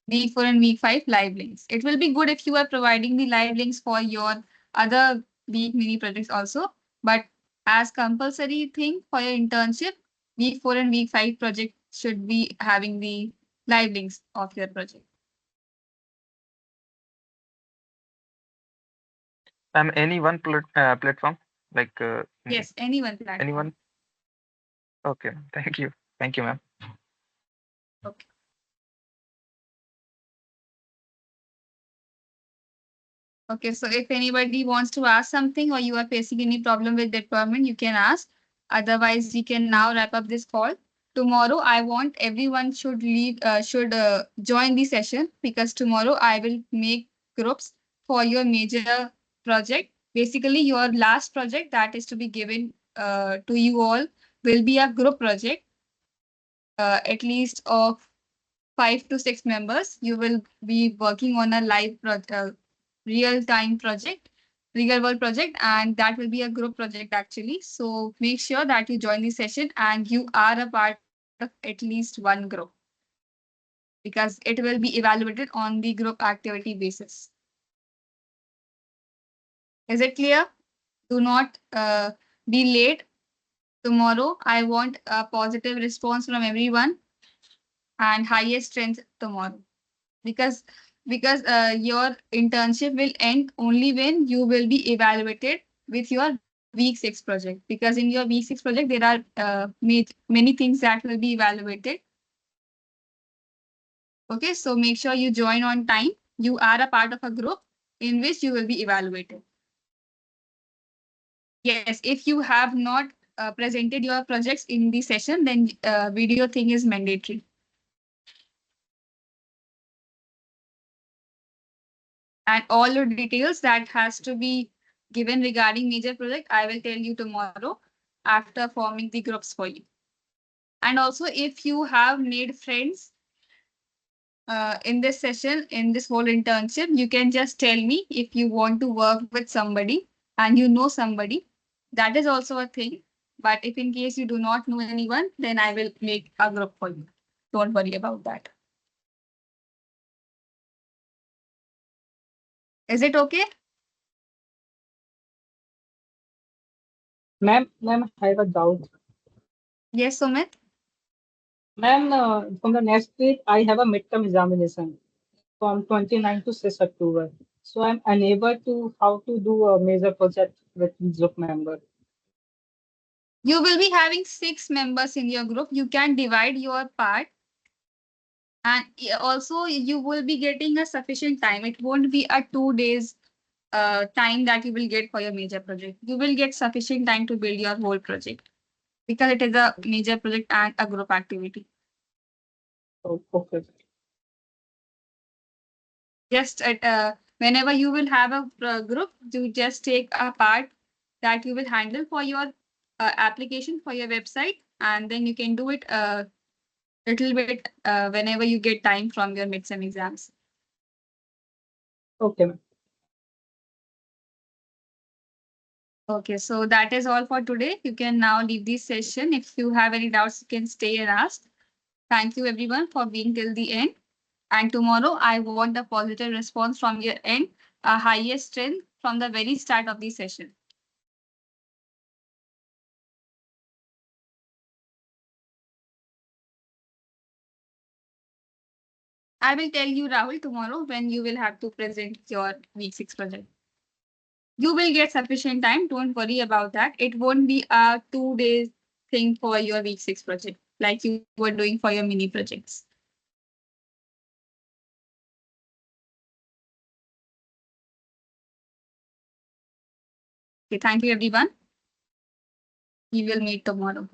week 4 and week 5 live links. It will be good if you are providing the live links for your other week mini projects also. But as compulsory thing for your internship, week 4 and week 5 project should be having the live links of your project. Ma'am, any one platform? Like Yes, any one platform. anyone? Okay, ma'am. Thank you. Thank you, ma'am. Okay. Okay, so if anybody wants to ask something or you are facing any problem with deployment, you can ask. Otherwise, we can now wrap up this call. Tomorrow, I want everyone should join the session because tomorrow I will make groups for your major project. Basically, your last project that is to be given to you all will be a group project, at least of 5 to 6 members. You will be working on a real time project, real world project, and that will be a group project actually. So make sure that you join the session and you are a part of at least one group because it will be evaluated on the group activity basis. Is it clear? Do not be late tomorrow. I want a positive response from everyone and highest strength tomorrow. Because your internship will end only when you will be evaluated with your week 6 project, because in your week 6 project there are many things that will be evaluated. Okay, so make sure you join on time. You are a part of a group in which you will be evaluated. Yes, if you have not presented your projects in the session, then video thing is mandatory. And all your details that has to be given regarding major project, I will tell you tomorrow after forming the groups for you. And also, if you have made friends in this session, in this whole internship, you can just tell me if you want to work with somebody and you know somebody. That is also a thing. But if in case you do not know anyone, then I will make a group for you. Don't worry about that. Is it okay? Ma'am, I have a doubt. Yes, Sumit. Ma'am, from the next week, I have a midterm examination from 29 to 6 October. So I'm unable to how to do a major project with group member. You will be having 6 members in your group. You can divide your part, and also you will be getting a sufficient time. It won't be a 2 days time that you will get for your major project. You will get sufficient time to build your whole project because it is a major project and a group activity. Oh, okay. Just at whenever you will have a group, you just take a part that you will handle for your application for your website, and then you can do it a little bit whenever you get time from your midterm exams. Okay, ma'am. Okay, so that is all for today. You can now leave this session. If you have any doubts, you can stay and ask. Thank you everyone for being till the end. And tomorrow, I want the positive response from your end, a highest strength from the very start of the session. I will tell you, Rahul, tomorrow when you will have to present your week 6 project. You will get sufficient time. Don't worry about that. It won't be a 2 days thing for your week 6 project like you were doing for your mini projects. Okay, thank you everyone. We will meet tomorrow.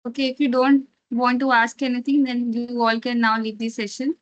Okay, if you don't want to ask anything, then you all can now leave the session.